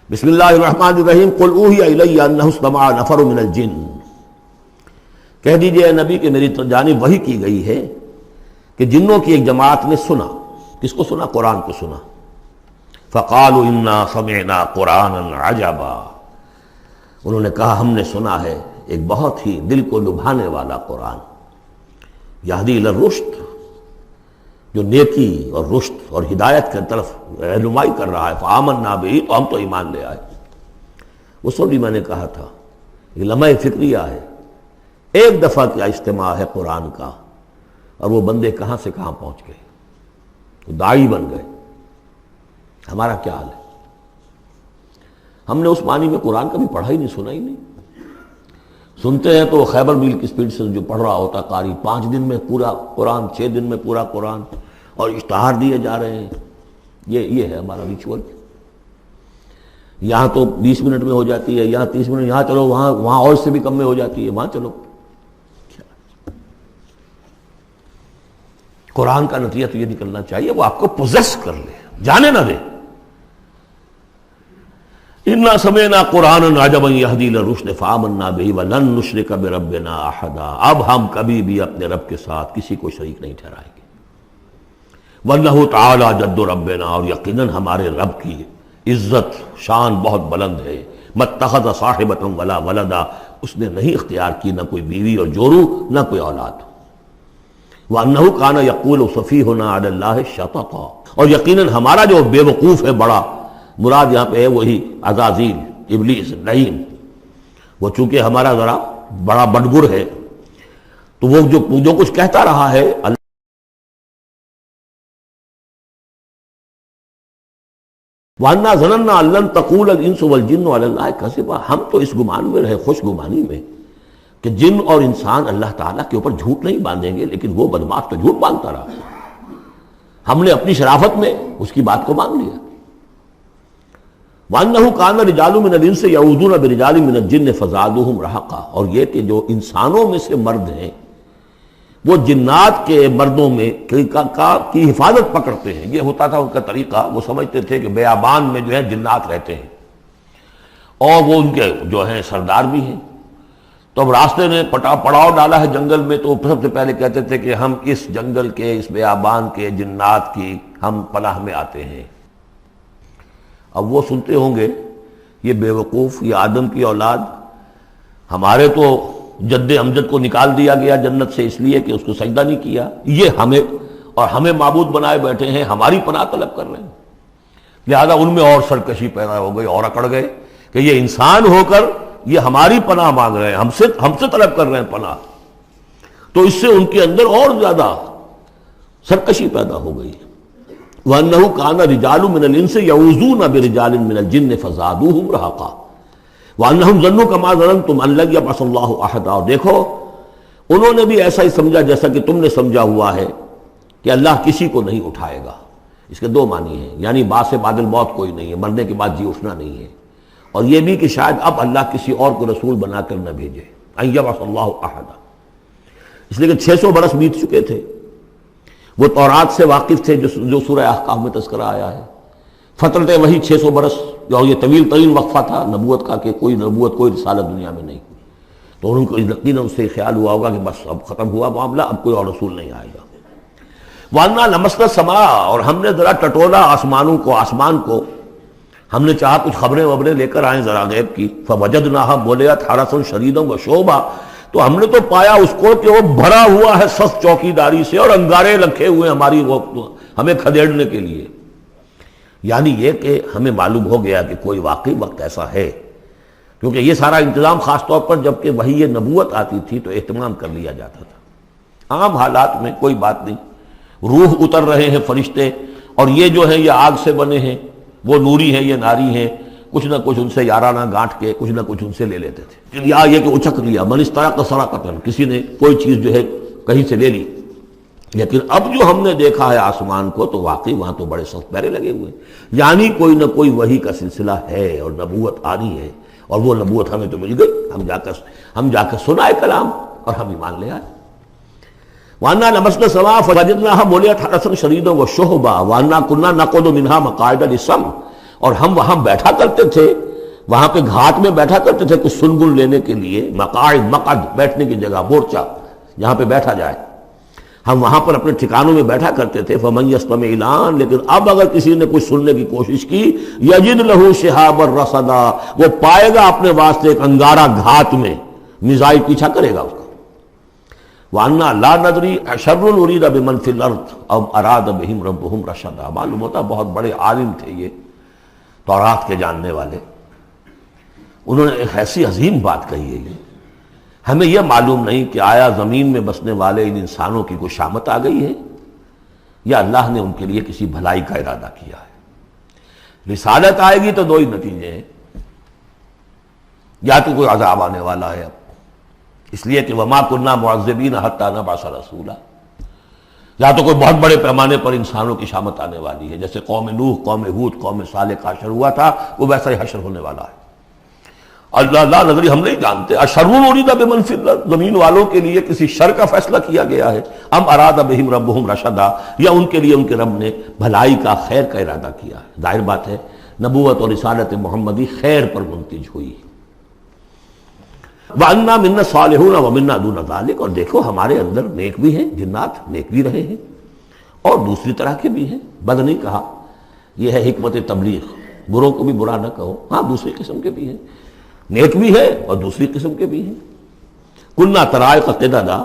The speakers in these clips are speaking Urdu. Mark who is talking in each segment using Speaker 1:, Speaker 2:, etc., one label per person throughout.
Speaker 1: بسم اللہ الرحمن الرحیم قل اوحی الی انہ استمع نفر من الجن، کہہ دیجئے اے نبی کہ میری جانب وحی کی گئی ہے کہ جنوں کی ایک جماعت نے سنا۔ کس کو سنا؟ قرآن کو سنا۔ فقالوا انا سمعنا قرآنا عجبا، انہوں نے کہا ہم نے سنا ہے ایک بہت ہی دل کو لبھانے والا قرآن، یہدی الی الرشد، جو نیکی اور رشد اور ہدایت کی طرف رہنمائی کر رہا ہے۔ فآمنا بہ، تو ہم تو ایمان لے آئے۔ اس وقت بھی میں نے کہا تھا یہ لمحہ فکریہ ہے، ایک دفعہ کیا اجتماع ہے قرآن کا، اور وہ بندے کہاں سے کہاں پہنچ گئے، تو داعی بن گئے۔ ہمارا کیا حال ہے؟ ہم نے اس معنی میں قرآن کبھی پڑھا ہی نہیں، سنا ہی نہیں۔ سنتے ہیں تو خیبر میل کی سپیڈ سے جو پڑھ رہا ہوتا قاری، 5 دن میں پورا قرآن، 6 دن میں پورا قرآن، اور اشتہار دیے جا رہے ہیں۔ یہ ہے ہمارا ریچول۔ یہاں تو 20 منٹ میں ہو جاتی ہے، یہاں 30 منٹ، یہاں چلو وہاں اور سے بھی کم میں ہو جاتی ہے، وہاں چلو۔ قرآن کا نتیجہ تو یہ نکلنا چاہیے وہ آپ کو پوزیس کر لے، جانے نہ دے۔ انا سمعنا قرآنا عجبا یہدی الی الرشد فآمنا بہ ولن نشرک بربنا احدا، اب ہم کبھی بھی اپنے رب کے ساتھ کسی کو شریک نہیں ٹھہرائیں گے۔ وانہ تعالی جد ربنا، اور یقیناً ہمارے رب کی عزت شان بہت بلند ہے۔ متخذ صاحبۃ ولا ولدا، اس نے نہیں اختیار کی نہ کوئی بیوی اور جورو، نہ کوئی اولاد۔ وانہ کان یقول سفیہنا علی اللہ شططا، اور یقیناً ہمارا جو بے وقوف ہے بڑا، مراد یہاں پہ ہے وہی عزازیل، ابلیس، لعین، وہ چونکہ ہمارا ذرا بڑا بڈگر ہے، تو وہ جو کچھ کہتا رہا ہے وَأَنَّا ظَنَنَّا أَن لَّن تَقُولَ الْإِنسُ وَالْجِنُّ عَلَى اللَّهِ كَذِبًا، ہم تو اس گمان میں رہے، خوش گمانی میں، کہ جن اور انسان اللہ تعالیٰ کے اوپر جھوٹ نہیں باندھیں گے، لیکن وہ بدماش تو جھوٹ باندھتا رہا۔ ہم نے اپنی شرافت میں اس کی بات کو مان لیا۔ وَأَنَّهُ كَانَ رِجَالٌ مِّنَ الْإِنسِ يَعُوذُونَ بِرِجَالٍ مِّنَ الْجِنِّ فَزَادُوهُمْ رَهَقًا، اور یہ کہ جو انسانوں میں سے مرد ہیں وہ جنات کے مردوں میں کی حفاظت پکڑتے ہیں۔ یہ ہوتا تھا ان کا طریقہ، وہ سمجھتے تھے کہ بیابان میں جو ہے جنات رہتے ہیں اور وہ ان کے جو ہیں سردار بھی ہیں، تو اب راستے نے پڑاؤ ڈالا ہے جنگل میں، تو سب سے پہلے کہتے تھے کہ ہم اس جنگل کے، اس بیابان کے جنات کی ہم پناہ میں آتے ہیں۔ اب وہ سنتے ہوں گے یہ بے وقوف، یہ آدم کی اولاد، ہمارے تو جد امجد کو نکال دیا گیا جنت سے اس لیے کہ اس کو سجدہ نہیں کیا، یہ ہمیں معبود بنائے بیٹھے ہیں، ہماری پناہ طلب کر رہے ہیں۔ لہذا ان میں اور سرکشی پیدا ہو گئی، اور اکڑ گئے کہ یہ انسان ہو کر یہ ہماری پناہ مانگ رہے ہیں، ہم سے طلب کر رہے ہیں پناہ، تو اس سے ان کے اندر اور زیادہ سرکشی پیدا ہو گئی۔ وَأَنَّهُ كَانَ رِجَالٌ مِّنَ الْإِنسِ يَعُوذُونَ بِرِجَالٍ مِّنَ الْجِنِّ فَزَادُوهُمْ رَهَقًا وَأَنَّهُمْ ظَنُّوا كَمَا ظَنَنتُمْ أَن لَّن يَبْعَثَ اللَّهُ أَحَدًا، اور دیکھو انہوں نے بھی ایسا ہی سمجھا جیسا کہ تم نے سمجھا ہوا ہے کہ اللہ کسی کو نہیں اٹھائے گا۔ اس کے 2 معنی ہیں، یعنی بعد سے بعد الموت کوئی نہیں ہے، مرنے کے بعد جی اٹھنا نہیں ہے، اور یہ بھی کہ شاید اب اللہ کسی اور کو رسول بنا کر نہ بھیجے، أن يبعث الله أحدا، اس لیے کہ 600 برس بیت چکے تھے، وہ تورات سے واقف تھے جو سورہ احقاف میں تذکرہ آیا ہے۔ فترت وہی 600 برس، اور یہ طویل ترین وقفہ تھا نبوت کا، کہ کوئی نبوت کوئی رسالت دنیا میں نہیں، تو ان کو یقیناً اس سے خیال ہوا ہوگا کہ بس اب ختم ہوا معاملہ، اب کوئی اور رسول نہیں آئے گا۔ وَأَنَّا لَمَسْنَا السَّمَاءَ، اور ہم نے ذرا ٹٹولا آسمان کو، ہم نے چاہا کچھ خبریں لے کر آئیں ذرا غیب کی۔ فَوَجَدْنَاهَا مُلِئَتْ حَرَسًا شَدِيدًا وَشُعُبًا، تو ہم نے تو پایا اس کو کہ وہ بھرا ہوا ہے سخت چوکیداری سے، اور انگارے رکھے ہوئے ہماری وہ ہمیں کھدیڑنے کے لیے۔ یعنی یہ کہ ہمیں معلوم ہو گیا کہ کوئی واقعی وقت ایسا ہے، کیونکہ یہ سارا انتظام خاص طور پر جب کہ وہی یہ نبوت آتی تھی تو اہتمام کر لیا جاتا تھا۔ عام حالات میں کوئی بات نہیں، روح اتر رہے ہیں فرشتے، اور یہ جو ہیں یہ آگ سے بنے ہیں، وہ نوری ہیں، یہ ناری ہیں، کچھ نہ کچھ ان سے یارانہ گانٹھ کے کچھ نہ کچھ ان سے لے لیتے تھے، یا یہ کہ اچک لیا، من استرق سرقۃ، کسی نے کوئی چیز جو ہے کہیں سے لے لی۔ لیکن اب جو ہم نے دیکھا ہے آسمان کو، تو واقعی وہاں تو بڑے سخت پہرے لگے ہوئے، یعنی کوئی نہ کوئی وحی کا سلسلہ ہے اور نبوت آنی ہے، اور وہ نبوت ہمیں تو مل گئی، ہم جا کر سنائے کلام اور ہم ایمان لے آئے۔ وَأَنَّا لَمَسْنَا السَّمَاءَ فَوَجَدْنَاهَا مُلِئَتْ حَرَسًا شَدِيدًا وَشُهُبًا وَأَنَّا كُنَّا نَقْعُدُ مِنْهَا مَقَاعِدَ لِلسَّمْعِ اور ہم وہاں بیٹھا کرتے تھے، وہاں پہ گھاٹ میں بیٹھا کرتے تھے کچھ سنگل لینے کے لیے، مقاعد، مقعد بیٹھنے کی جگہ، مورچہ جہاں پہ بیٹھا جائے، ہم وہاں پر اپنے ٹھکانوں میں بیٹھا کرتے تھے۔ فمن یستمع الان، لیکن اب اگر کسی نے کچھ سننے کی کوشش کی، یجد لہ شہابا رصدا، وہ پائے گا اپنے واسطے ایک انگارہ گھات میں، میزائل پیچھا کرے گا اس کا۔ وَأَنَّا لَا نَدْرِي أَشَرٌّ أُرِيدَ بِمَنْ فِي الْأَرْضِ أَمْ أَرَادَ بِهِمْ رَبُّهُمْ رَشَدًا۔ معلوم ہوتا بہت بڑے عالم تھے یہ، تورات کے جاننے والے، انہوں نے ایک ایسی عظیم بات کہی ہے یہ، ہمیں یہ معلوم نہیں کہ آیا زمین میں بسنے والے ان انسانوں کی کوئی شامت آ گئی ہے یا اللہ نے ان کے لیے کسی بھلائی کا ارادہ کیا ہے۔ رسالت آئے گی تو دو ہی نتیجے ہیں، یا تو کوئی عذاب آنے والا ہے اب، اس لیے کہ وما كنا معذبین حتی نبعث رسولا، یا تو کوئی بہت بڑے پیمانے پر انسانوں کی شامت آنے والی ہے، جیسے قوم نوح، قوم ہود، قوم صالح کا حشر ہوا تھا، وہ ویسا ہی حشر ہونے والا ہے۔ اللہ لا نظری، ہم نہیں جانتے، اشر ارید بمن فی الارض، زمین والوں کے لیے کسی شر کا فیصلہ کیا گیا ہے، ام اراد بہم ربہم رشدا، یا ان کے لیے ان کے رب نے بھلائی کا، خیر کا ارادہ کیا ہے۔ ظاہر بات ہے نبوت اور رسالت محمدی خیر پر منتج ہوئی۔ وَأَنَّا مِنَّا الصَّالِحُونَ وَمِنَّا دُونَ ذَلِكَ، اور دیکھو ہمارے اندر نیک بھی ہیں، جنات نیک بھی رہے ہیں، اور دوسری طرح کے بھی ہیں، بد نہیں کہا، یہ ہے حکمت تبلیغ، بروں کو بھی برا نہ کہو، ہاں دوسری قسم کے بھی ہیں، نیک بھی ہے اور دوسری قسم کے بھی ہیں۔ کُنَّا طَرَائِقَ قِدَدًا،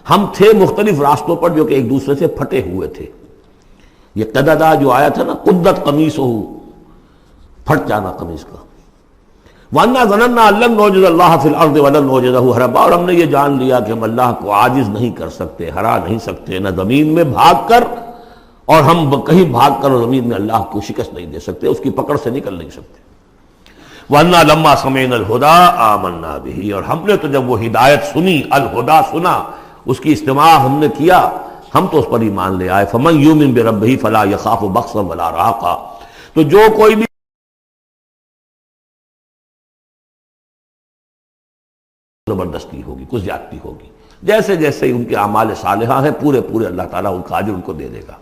Speaker 1: ہم تھے مختلف راستوں پر جو کہ ایک دوسرے سے پھٹے ہوئے تھے۔ یہ قددا جو آیا تھا نا، قدت قمیصہ، پھٹ جانا قمیص کا۔ وَأَنَّا ظَنَنَّا أَن لَّن نُعْجِزَ اللَّهَ فِي الْأَرْضِ وَلَن نُعْجِزَهُ هَرَبًا، اور ہم نے یہ جان لیا کہ ہم اللہ کو عاجز نہیں کر سکتے، ہرا نہیں سکتے، نہ زمین میں بھاگ کر، اور ہم کہیں بھاگ کر زمین میں اللہ کو شکست نہیں دے سکتے، اس کی پکڑ سے نکل نہیں سکتے۔ وَأَنَّا لَمَّا سَمِعْنَا الْهُدَىٰ آمَنَّا بِهِ، اور ہم نے تو جب وہ ہدایت سنی، الہدا سنا، اس کی استماع ہم نے کیا، ہم تو اس پر ایمان لے آئے۔ فَمَن يُؤْمِن بِرَبِّهِ فَلَا يَخَافُ بَخْسًا وَلَا رَهَقًا، تو جو کوئی بھی زبردستی ہوگی، کچھ زیادتی ہوگی، جیسے جیسے ان کے اعمال صالحہ ہیں، پورے پورے اللہ تعالیٰ ان کا اجر ان کو دے دے گا۔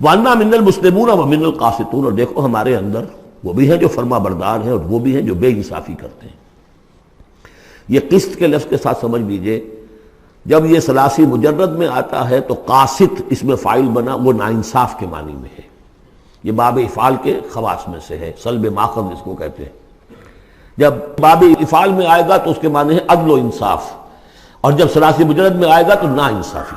Speaker 1: وَأَنَّا مِنَّا الْمُسْلِمُونَ وَمِنَّا الْقَاسِطُونَ، اور دیکھو ہمارے اندر وہ بھی ہیں جو فرما بردار ہیں، اور وہ بھی ہیں جو بے انصافی کرتے ہیں۔ یہ قسط کے لفظ کے ساتھ سمجھ لیجئے، جب یہ ثلاثی مجرد میں آتا ہے تو قاسط اس میں فاعل بنا، وہ ناانصاف کے معنی میں ہے، یہ باب افعال کے خواص میں سے ہے، سلب ماخذ اس کو کہتے ہیں۔ جب باب افعال میں آئے گا تو اس کے معنی ہے عدل و انصاف، اور جب ثلاثی مجرد میں آئے گا تو نا انصافی۔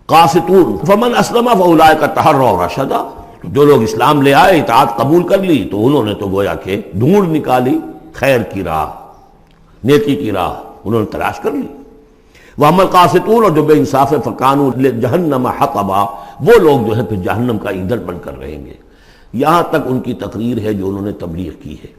Speaker 1: قاسطون فمن اسلم فاولئک تحروا رشدا، جو لوگ اسلام لے آئے، اطاعت قبول کر لی، تو انہوں نے تو گویا کہ ڈھونڈ نکالی خیر کی راہ، نیکی کی راہ انہوں نے تلاش کر لی۔ وَأَمَّا الْقَاسِطُونَ، اور جو بے انصاف ہے، فَكَانُوا لِجَهَنَّمَ حَطَبًا، وہ لوگ جو ہے پھر جہنم کا ایندھن بن کر رہیں گے۔ یہاں تک ان کی تقریر ہے جو انہوں نے تبلیغ کی ہے۔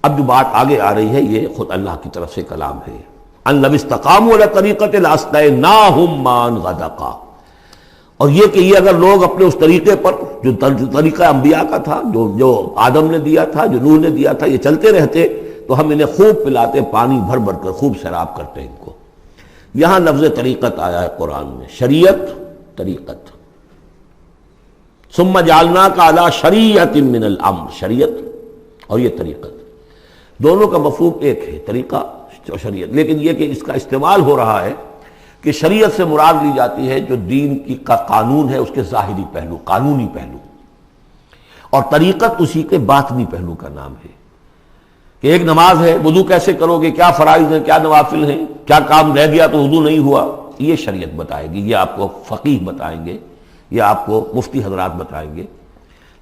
Speaker 1: اب جو بات آگے آ رہی ہے یہ خود اللہ کی طرف سے کلام ہے۔ أَن لَوِ اسْتَقَامُوا عَلَى الطَّرِيقَةِ لَأَسْقَيْنَاهُم مَّاءً غَدَقًا، اور یہ کہ یہ اگر لوگ اپنے اس طریقے پر جو طریقہ انبیاء کا تھا، جو آدم نے دیا تھا، جو نوح نے دیا تھا، یہ چلتے رہتے تو ہم انہیں خوب پلاتے، پانی بھر بھر کر خوب سیراب کرتے ان کو۔ یہاں لفظ طریقت آیا ہے قرآن میں، شریعت، طریقت۔ ثم جعلناک علی شریعت من الامر، شریعت اور یہ طریقت، دونوں کا مفہوم ایک ہے، طریقہ اور شریعت، لیکن یہ کہ اس کا استعمال ہو رہا ہے کہ شریعت سے مراد لی جاتی ہے جو دین کی کا قانون ہے، اس کے ظاہری پہلو، قانونی پہلو، اور طریقت اسی کے باطنی پہلو کا نام ہے، کہ ایک نماز ہے، وضو کیسے کرو گے، کیا فرائض ہیں، کیا نوافل ہیں، کیا کام رہ گیا تو وضو نہیں ہوا، یہ شریعت بتائے گی، یہ آپ کو فقیہ بتائیں گے، یہ آپ کو مفتی حضرات بتائیں گے۔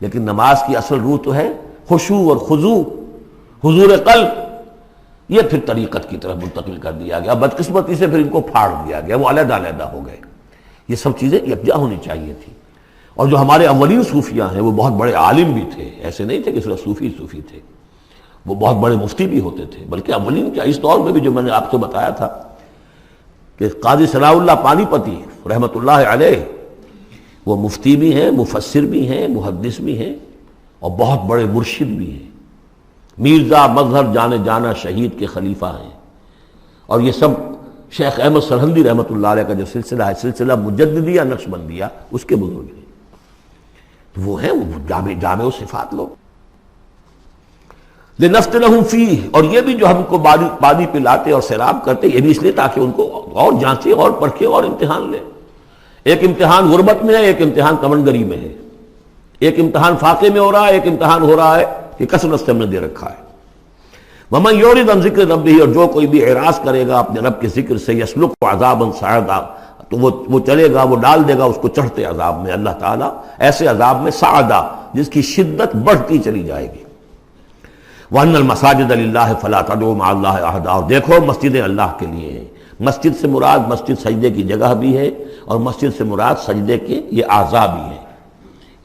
Speaker 1: لیکن نماز کی اصل روح تو ہے خشوع اور خضوع، حضور قلب، یہ پھر طریقت کی طرف منتقل کر دیا گیا، بدقسمتی سے پھر ان کو پھاڑ دیا گیا، وہ علیحدہ علیحدہ ہو گئے۔ یہ سب چیزیں یکجا ہونی چاہیے تھی۔ اور جو ہمارے اولین صوفیاء ہیں وہ بہت بڑے عالم بھی تھے، ایسے نہیں تھے کہ صرف صوفی تھے، وہ بہت بڑے مفتی بھی ہوتے تھے، بلکہ اولین کیا، اس دور میں بھی جو میں نے آپ کو بتایا تھا کہ قاضی ثناء اللہ پانی پتی رحمۃ اللہ علیہ، وہ مفتی بھی ہیں، مفسر بھی ہیں، محدث بھی ہیں، اور بہت بڑے مرشد بھی ہیں، میرزا مظہر جانے جانا شہید کے خلیفہ ہیں، اور یہ سب شیخ احمد سرہندی رحمۃ اللہ علیہ کا جو سلسلہ ہے، سلسلہ مجددیہ نقشبندیہ، اس کے بزرگ ہیں۔ وہ ہے وہ جامع صفات لو. لنفتنہم فیہ، اور یہ بھی جو ہم کو پانی پلاتے اور سیراب کرتے، یہ بھی اس لیے تاکہ ان کو اور جانچے اور پرکھے اور امتحان لے. ایک امتحان غربت میں ہے، ایک امتحان کمنگری میں ہے، ایک امتحان فاقے میں ہو رہا ہے، ایک امتحان ہو رہا ہے کہ کثرت سے ہم نے دے رکھا ہے. ومن یعرض عن ذکر ربہ، اور جو کوئی بھی اعراض کرے گا اپنے رب کے ذکر سے، یسلک عذابا صعدا، تو وہ چلے گا، وہ ڈال دے گا اس کو چڑھتے عذاب میں اللہ تعالیٰ، ایسے عذاب میں صعدا جس کی شدت بڑھتی چلی جائے گی. وَأَنَّ الْمَسَاجِدَ لِلَّهِ فَلَا تَدْعُوا مَعَ اللَّهِ أَحَدًا، اور دیکھو مسجدیں اللہ کے لیے ہیں. مسجد سے مراد مسجد سجدے کی جگہ بھی ہے، اور مسجد سے مراد سجدے کے یہ اعضاء بھی ہیں.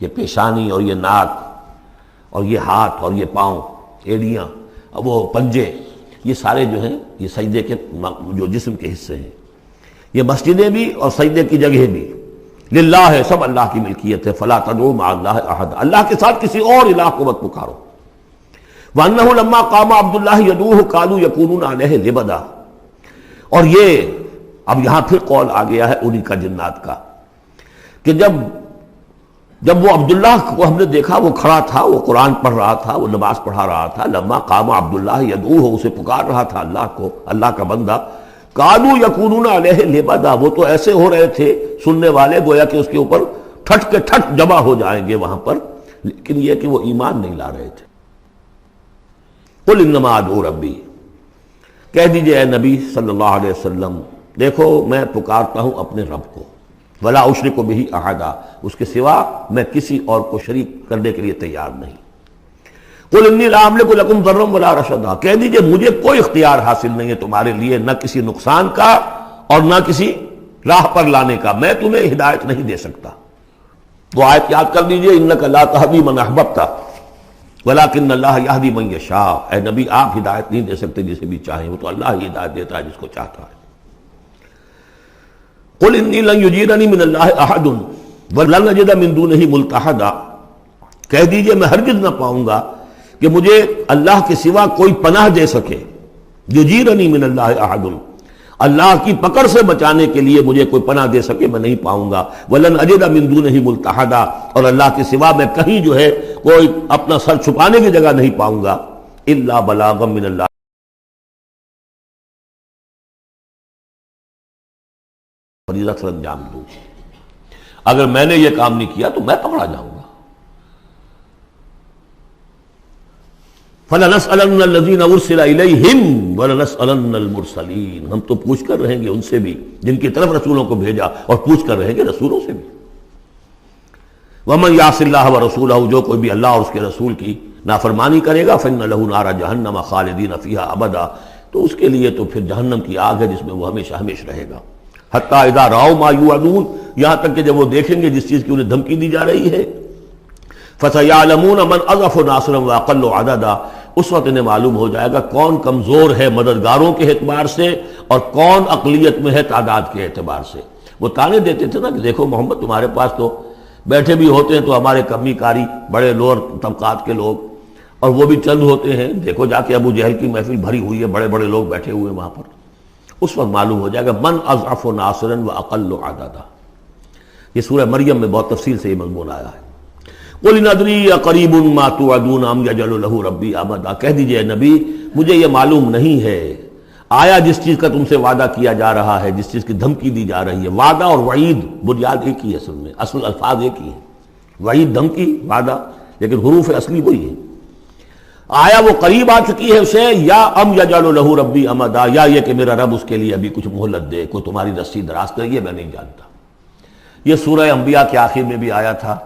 Speaker 1: یہ پیشانی اور یہ ناک اور یہ ہاتھ اور یہ پاؤں، ایڑیاں، وہ پنجے، یہ سارے جو ہیں یہ سجدے کے جو جسم کے حصے ہیں. یہ مسجدیں بھی اور سجدے کی جگہ بھی للہ ہے، سب اللہ کی ملکیت ہے. فَلَا تَدْعُوا مَعَ اللَّهِ أَحَدًا، اللہ کے ساتھ کسی اور الہ کو مت پکارو. وَأَنَّهُ لَمَّا قَامَ عَبْدُ اللَّهِ يَدْعُوهُ كَانُوا يَكُونُونَ عَلَيْهِ لِبَدًا. اور یہ اب یہاں پھر قول آ گیا ہے انہی کا جنات کا کہ جب وہ عبداللہ کو ہم نے دیکھا وہ کھڑا تھا، وہ قرآن پڑھ رہا تھا، وہ نماز پڑھا رہا تھا. لما قام عبداللہ یدعوہ، اسے پکار رہا تھا اللہ کو، اللہ کا بندہ. کانوا یکونون علیہ لبدا، وہ تو ایسے ہو رہے تھے سننے والے گویا کہ اس کے اوپر ٹھٹ کے ٹھٹ جمع ہو جائیں گے وہاں پر، لیکن یہ کہ وہ ایمان نہیں لا رہے تھے. قل انما ادعو ربی، کہہ دیجئے اے نبی صلی اللہ علیہ وسلم، دیکھو میں پکارتا ہوں اپنے رب کو. ولا اشرک بہ احدا، اس کے سوا میں کسی اور کو شریک کرنے کے لیے تیار نہیں. قل انی لا املک لکم ضرا ولا رشدا، کہہ دیجئے مجھے کوئی اختیار حاصل نہیں ہے تمہارے لیے، نہ کسی نقصان کا اور نہ کسی راہ پر لانے کا، میں تمہیں ہدایت نہیں دے سکتا. وہ آیت یاد کر لیجئے، انک لا تہدی من احببت ولکن اللہ یہدی من یشاء. اے نبی آپ ہدایت نہیں دے سکتے جسے بھی چاہیں، وہ تو اللہ ہی ہدایت دیتا ہے جس کو چاہتا ہے. قل انی لن یجیرنی من اللہ احد ولن اجد من دونہ ملتحدا، کہہ دیجئے میں ہرگز نہ پاؤں گا کہ مجھے اللہ کے سوا کوئی پناہ دے سکے. یجیرنی من اللہ احد، اللہ کی پکڑ سے بچانے کے لیے مجھے کوئی پناہ دے سکے میں نہیں پاؤں گا. ولن اجد من دونہ ملتحدا، اور اللہ کے سوا میں کہیں جو ہے کوئی اپنا سر چھپانے کی جگہ نہیں پاؤں گا. الا بلاغا من اللہ، فریضہ سر انجام دوں. اگر میں نے یہ کام نہیں کیا تو میں پکڑا جاؤں گا. فَلَنَسْأَلَنَّ الَّذِينَ أُرْسِلَ إِلَيْهِمْ وَلَنَسْأَلَنَّ الْمُرْسَلِينَ، ہم تو پوچھ کر رہیں گے ان سے بھی جن کی طرف رسولوں کو بھیجا، اور پوچھ کر رہیں گے رسولوں سے بھی. وَمَنْ يَعْصِ اللَّهَ وَرَسُولَهُ، جو کوئی بھی اللہ اور اس کے رسول کی نافرمانی کرے گا، فَإِنَّ لَهُ نَارَ جَهَنَّمَ خَالِدِينَ فِيهَا أَبَدًا، تو اس کے لیے تو پھر جہنم کی آگ ہے جس میں وہ ہمیشہ ہمیشہ رہے گا. حتیٰ اذا رأوا ما یوعدون، یہاں تک کہ جب وہ دیکھیں گے جس چیز کی انہیں دھمکی دی جا رہی ہے. فَسَيَعْلَمُونَ مَنْ أَضْعَفُ نَاصِرًا وَأَقَلُّ عَدَدًا، اس وقت انہیں معلوم ہو جائے گا کون کمزور ہے مددگاروں کے اعتبار سے اور کون اقلیت میں ہے تعداد کے اعتبار سے. وہ تانے دیتے تھے نا کہ دیکھو محمد تمہارے پاس تو بیٹھے بھی ہوتے ہیں تو ہمارے کمی کاری بڑے لوور طبقات کے لوگ، اور وہ بھی چند ہوتے ہیں، دیکھو جا کے ابو جہل کی محفل بھری ہوئی ہے، بڑے بڑے لوگ بیٹھے ہوئے ہیں وہاں پر. اس وقت معلوم ہو جائے گا من اضعف ناصرا واقل عددا. یہ سورہ مریم میں بہت تفصیل سے یہ مضمون آیا ہے. قل ان ادری اقریب ما توعدون ام یجعل له ربی امدا، کہہ دیجئے نبی مجھے یہ معلوم نہیں ہے آیا جس چیز کا تم سے وعدہ کیا جا رہا ہے، جس چیز کی دھمکی دی جا رہی ہے. وعدہ اور وعید بنیاد ایک ہی ہے، اصل میں اصل الفاظ ایک ہی ہیں. وعید دھمکی، وعدہ لیکن حروف اصلی وہی ہے. آیا وہ قریب آ چکی ہے اسے، یا ام یجعل له ربی امدا، یا یہ کہ میرا رب اس کے لیے ابھی کچھ مہلت دے، کوئی تمہاری رسی دراز کرے، یہ میں نہیں جانتا. یہ سورہ انبیاء کے آخر میں بھی آیا تھا.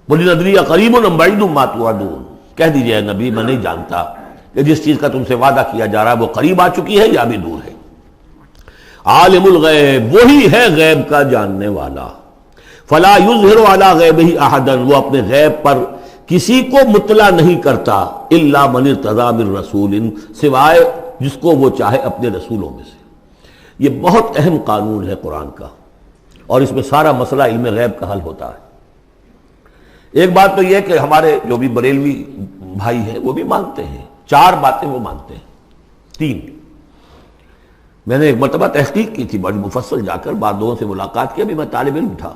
Speaker 1: قل ادری اقریب ام بعید ما توعدون، کہہ دیجئے نبی میں نہیں جانتا کہ جس چیز کا تم سے وعدہ کیا جا رہا ہے وہ قریب آ چکی ہے یا بھی دور ہے. عالم الغیب، وہی ہے غیب کا جاننے والا. فلا یظہر علی غیبہ احدا، وہ اپنے غیب پر کسی کو مطلع نہیں کرتا. الا من ارتضی من رسول، سوائے جس کو وہ چاہے اپنے رسولوں میں سے. یہ بہت اہم قانون ہے قرآن کا، اور اس میں سارا مسئلہ علم غیب کا حل ہوتا ہے. ایک بات تو یہ کہ ہمارے جو بھی بریلوی بھائی ہیں وہ بھی مانتے ہیں، 4 باتیں وہ مانتے ہیں. 3 میں نے ایک مرتبہ تحقیق کی تھی بڑی مفصل، جا کر بعد لوگوں سے ملاقات کی، ابھی میں طالب علم تھا.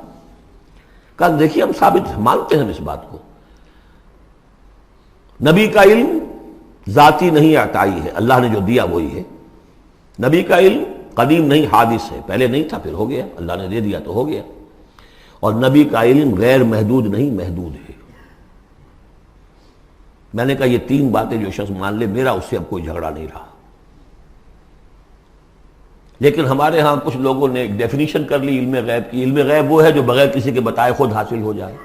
Speaker 1: کہا دیکھیے ہم ثابت مانتے ہیں اس بات کو، نبی کا علم ذاتی نہیں عطائی ہے، اللہ نے جو دیا وہی ہے. نبی کا علم قدیم نہیں حادث ہے، پہلے نہیں تھا پھر ہو گیا، اللہ نے دے دیا تو ہو گیا. اور نبی کا علم غیر محدود نہیں محدود ہے. میں نے کہا یہ تین باتیں جو شخص مان لے میرا اس سے اب کوئی جھگڑا نہیں رہا. لیکن ہمارے ہاں کچھ لوگوں نے ایک ڈیفینیشن کر لی علم غیب کی. علم غیب وہ ہے جو بغیر کسی کے بتائے خود حاصل ہو جائے.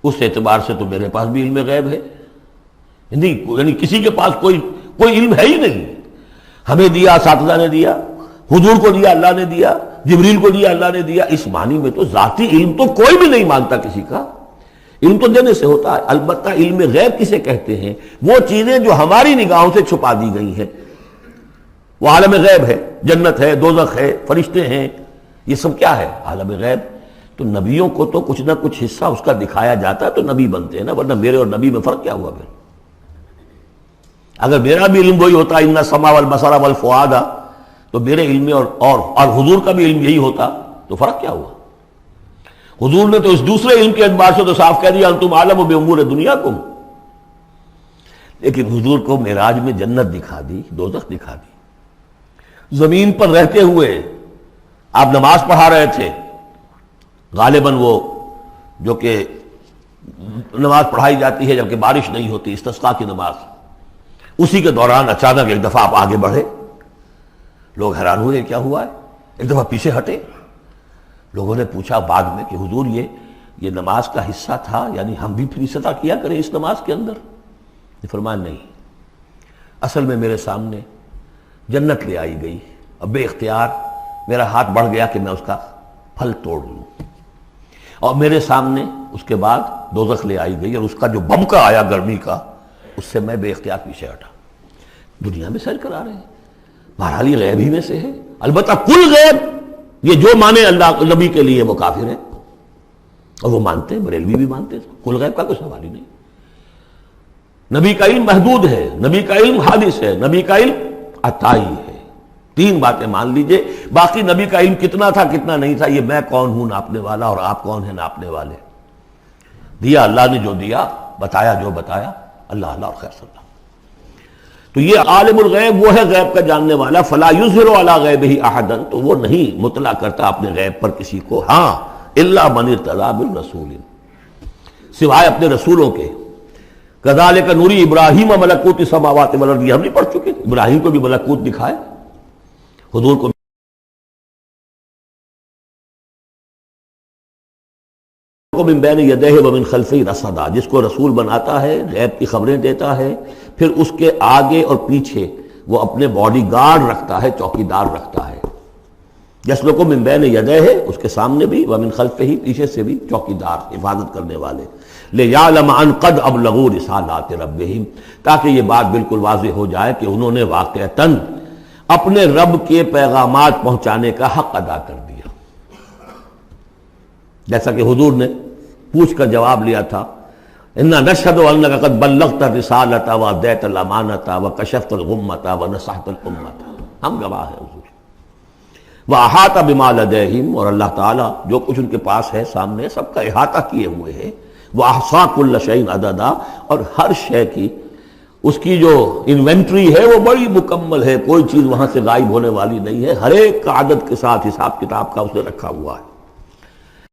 Speaker 1: اس اعتبار سے تو میرے پاس بھی علم غیب ہے نہیں، یعنی کسی کے پاس کوئی علم ہے ہی نہیں. ہمیں دیا اساتذہ نے دیا، حضور کو دیا اللہ نے دیا، جبریل کو دیا اللہ نے دیا. اس معنی میں تو ذاتی علم تو کوئی بھی نہیں مانتا کسی کا. علم تو دینے سے ہوتا ہے. البتہ علم غیب کسے کہتے ہیں؟ وہ چیزیں جو ہماری نگاہوں سے چھپا دی گئی ہیں، وہ عالم غیب ہے. جنت ہے، دوزخ ہے، فرشتے ہیں، یہ سب کیا ہے؟ عالم غیب. تو نبیوں کو تو کچھ نہ کچھ حصہ اس کا دکھایا جاتا ہے تو نبی بنتے ہیں نا، ورنہ میرے اور نبی میں فرق کیا ہوا پھر؟ اگر میرا بھی علم وہی ہوتا ان السمع والبصر والفؤاد، تو میرے علم اور حضور کا بھی علم یہی ہوتا تو فرق کیا ہوا؟ حضور نے تو اس دوسرے علم کے اعتبار سے تو صاف کہہ دیا انتم عالم بامور دنیاکم. لیکن حضور کو معراج میں جنت دکھا دی، دوزخ دکھا دی. زمین پر رہتے ہوئے آپ نماز پڑھا رہے تھے، غالباً وہ جو کہ نماز پڑھائی جاتی ہے جبکہ بارش نہیں ہوتی، استسقاء کی نماز، اسی کے دوران اچانک ایک دفعہ آپ آگے بڑھے. لوگ حیران ہوئے کیا ہوا ہے، ایک دفعہ پیچھے ہٹے. لوگوں نے پوچھا بعد میں کہ حضور یہ نماز کا حصہ تھا، یعنی ہم بھی پھر استطاع کیا کریں اس نماز کے اندر؟ یہ فرمایا نہیں، اصل میں میرے سامنے جنت لے آئی گئی، اب بے اختیار میرا ہاتھ بڑھ گیا کہ میں اس کا پھل توڑ لوں، اور میرے سامنے اس کے بعد دوزخ لے آئی گئی اور اس کا جو بمکا آیا گرمی کا، اس سے میں بے اختیار پیچھے ہٹا. دنیا میں سیر کرا رہے ہیں. بہرحال یہ غیب ہی میں سے ہے. البتہ کل غیب یہ جو مانے اللہ نبی کے لیے وہ کافر ہے، اور وہ مانتے ہیں، بریلوی بھی مانتے ہیں. کل غیب کا کوئی سوال ہی نہیں. نبی کا علم محدود ہے، نبی کا علم حادث ہے، نبی کا علم عطائی ہے. تین باتیں مان لیجئے. باقی نبی کا علم کتنا تھا کتنا نہیں تھا، یہ میں کون ہوں ناپنے والا اور آپ کون ہیں ناپنے والے. دیا اللہ نے جو دیا، بتایا جو بتایا، اللہ اللہ اور خیر صلی اللہ. تو یہ عالم الغیب وہ ہے غیب کا جاننے والا. فلا یظہر علی غیبہ احدا، تو وہ نہیں مطلع کرتا اپنے غیب پر کسی کو. ہاں الا من ارتضی بالرسول، سوائے اپنے رسولوں کے. کذالک نوری ابراہیم ملکوت السماوات والارض، ہم نہیں پڑھ چکے؟ ابراہیم کو بھی ملکوت دکھائے، حضور کو من بین یدیہ ومن خلفہ رصدا، جس کو رسول بناتا ہے، غیب کی خبریں دیتا ہے، پھر اس کے آگے اور پیچھے وہ اپنے باڈی گارڈ رکھتا ہے، چوکیدار رکھتا ہے. یسلک من بین یدیہ، اس کے سامنے بھی، ومن خلفہ، پیچھے سے بھی چوکیدار، حفاظت کرنے والے. لیعلم ان قد ابلغوا رسالات ربہم، تاکہ یہ بات بالکل واضح ہو جائے کہ انہوں نے واقعتاً اپنے رب کے پیغامات پہنچانے کا حق ادا کر دیا. جیسا کہ حضور نے پوچھ کر جواب لیا تھا، انا نشہد انک قد بلغت الرسالۃ وادیت الامانۃ وکشفت الغمۃ ونصحت الامۃ، ہم گواہ ہیں حضور. واحاط بما لدیہم، اور اللہ تعالیٰ جو کچھ ان کے پاس ہے سامنے سب کا احاطہ کیے ہوئے ہے. واحصا کل شیء عددا، اور ہر شے کی اس کی جو انوینٹری ہے وہ بڑی مکمل ہے، کوئی چیز وہاں سے غائب ہونے والی نہیں ہے. ہر ایک کا عدد کے ساتھ حساب کتاب کا اسے رکھا ہوا ہے.